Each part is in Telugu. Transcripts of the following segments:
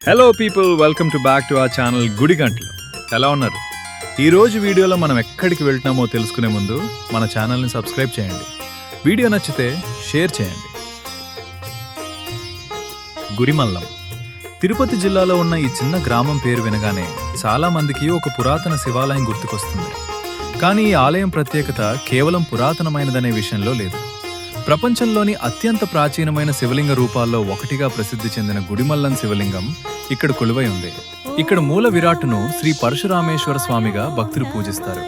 Hello people, welcome back to our channel గుడి గంటలు. ఎలా ఉన్నారు? ఈరోజు వీడియోలో మనం ఎక్కడికి వెళ్తున్నామో తెలుసుకునే ముందు మన ఛానల్ని సబ్స్క్రైబ్ చేయండి. వీడియో నచ్చితే షేర్ చేయండి. గుడిమల్లం తిరుపతి జిల్లాలో ఉన్న ఈ చిన్న గ్రామం పేరు వినగానే చాలా మందికి ఒక పురాతన శివాలయం గుర్తుకొస్తుంది. కానీ ఈ ఆలయం ప్రత్యేకత కేవలం పురాతనమైనదనే విషయంలో లేదు. ప్రపంచంలోని అత్యంత ప్రాచీనమైన శివలింగ రూపాల్లో ఒకటిగా ప్రసిద్ధి చెందిన గుడిమల్లం శివలింగం ఇక్కడ కొలువై ఉంది. ఇక్కడ మూల విరాట్ను శ్రీ పరశురామేశ్వర స్వామిగా భక్తులు పూజిస్తారు.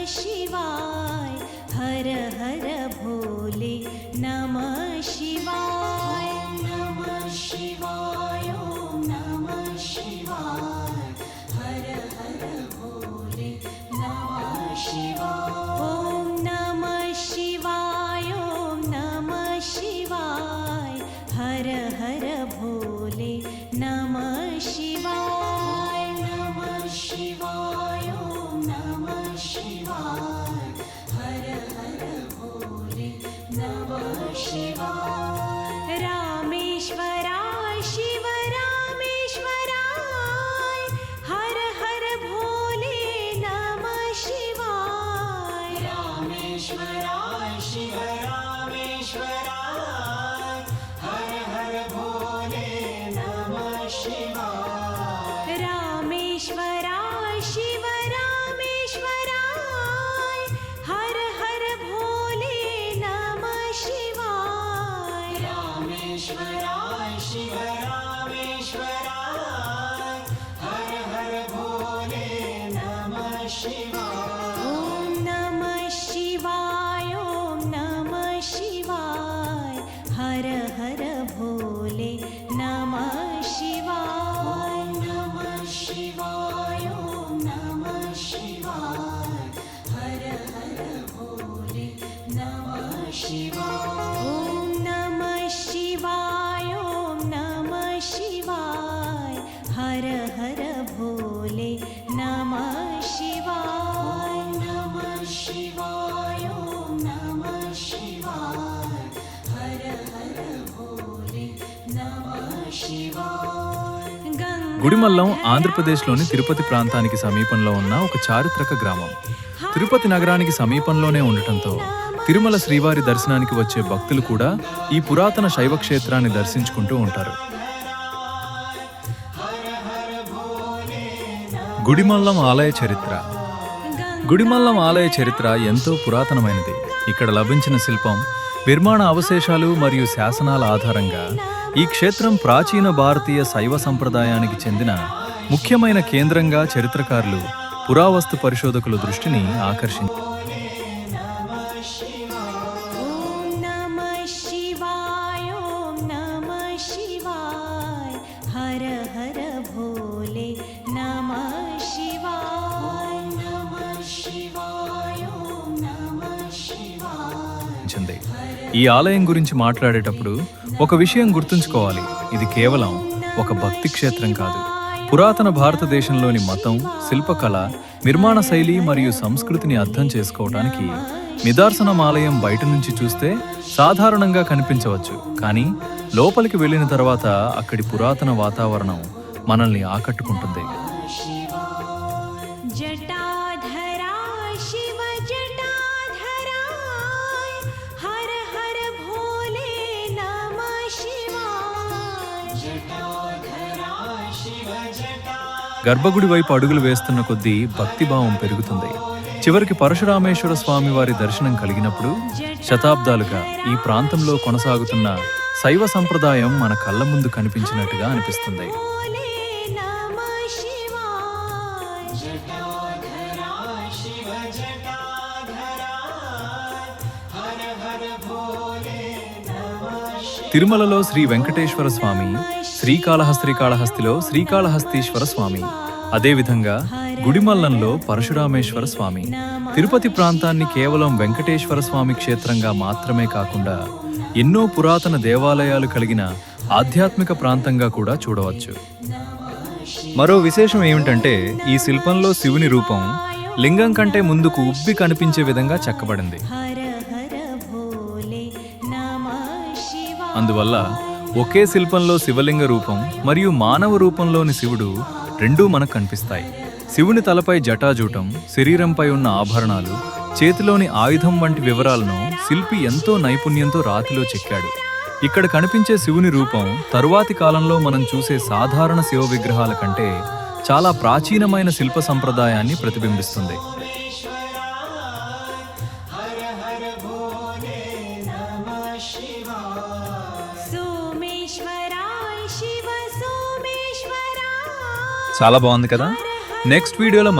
గుడిమల్లం ఆంధ్రప్రదేశ్లోని తిరుపతి ప్రాంతానికి సమీపంలో ఉన్న ఒక చారిత్రక గ్రామం. తిరుపతి నగరానికి సమీపంలోనే ఉండటంతో తిరుమల శ్రీవారి దర్శనానికి వచ్చే భక్తులు కూడా ఈ పురాతన శైవ క్షేత్రాన్ని దర్శించుకుంటూ ఉంటారు. గుడిమల్లం ఆలయ చరిత్ర. గుడిమల్లం ఆలయ చరిత్ర ఎంతో పురాతనమైనది. ఇక్కడ లభించిన శిల్పం, నిర్మాణ అవశేషాలు మరియు శాసనాల ఆధారంగా ఈ క్షేత్రం ప్రాచీన భారతీయ శైవ సంప్రదాయానికి చెందిన ముఖ్యమైన కేంద్రంగా చరిత్రకారులు, పురావస్తు పరిశోధకుల దృష్టిని ఆకర్షించారు. ఈ ఆలయం గురించి మాట్లాడేటప్పుడు ఒక విషయం గుర్తుంచుకోవాలి. ఇది కేవలం ఒక భక్తి క్షేత్రం కాదు. పురాతన భారతదేశంలోని మతం, శిల్పకళ, నిర్మాణ శైలి మరియు సంస్కృతిని అర్థం చేసుకోవడానికి నిదర్శనం. ఆలయం బయట నుంచి చూస్తే సాధారణంగా కనిపించవచ్చు, కానీ లోపలికి వెళ్ళిన తర్వాత అక్కడి పురాతన వాతావరణం మనల్ని ఆకట్టుకుంటుంది. గర్భగుడి వైపు అడుగులు వేస్తున్న కొద్దీ భక్తిభావం పెరుగుతుంది. చివరికి పరశురామేశ్వర స్వామి వారి దర్శనం కలిగినప్పుడు శతాబ్దాలుగా ఈ ప్రాంతంలో కొనసాగుతున్న శైవ సంప్రదాయం మన కళ్ళ ముందు కనిపించినట్టుగా అనిపిస్తుంది. తిరుమలలో శ్రీ వెంకటేశ్వర స్వామి, శ్రీకాళహస్తిలో శ్రీకాళహస్తీశ్వర స్వామి, అదేవిధంగా గుడిమల్లంలో పరశురామేశ్వర స్వామి. తిరుపతి ప్రాంతాన్ని కేవలం వెంకటేశ్వర స్వామి క్షేత్రంగా మాత్రమే కాకుండా ఎన్నో పురాతన దేవాలయాలు కలిగిన ఆధ్యాత్మిక ప్రాంతంగా కూడా చూడవచ్చు. మరో విశేషం ఏమిటంటే, ఈ శిల్పంలో శివుని రూపం లింగం కంటే ముందుకు ఉబ్బి కనిపించే విధంగా చెక్కబడింది. అందువల్ల ఒకే శిల్పంలో శివలింగ రూపం మరియు మానవ రూపంలోని శివుడు రెండూ మనకు కనిపిస్తాయి. శివుని తలపై జటాజూటం, శరీరంపై ఉన్న ఆభరణాలు, చేతిలోని ఆయుధం వంటి వివరాలను శిల్పి ఎంతో నైపుణ్యంతో రాతిలో చెక్కాడు. ఇక్కడ కనిపించే శివుని రూపం తరువాతి కాలంలో మనం చూసే సాధారణ శివ విగ్రహాల కంటే చాలా ప్రాచీనమైన శిల్ప సంప్రదాయాన్ని ప్రతిబింబిస్తుంది. చాలా బాగుంది కదా. నెక్స్ట్ వీడియోలో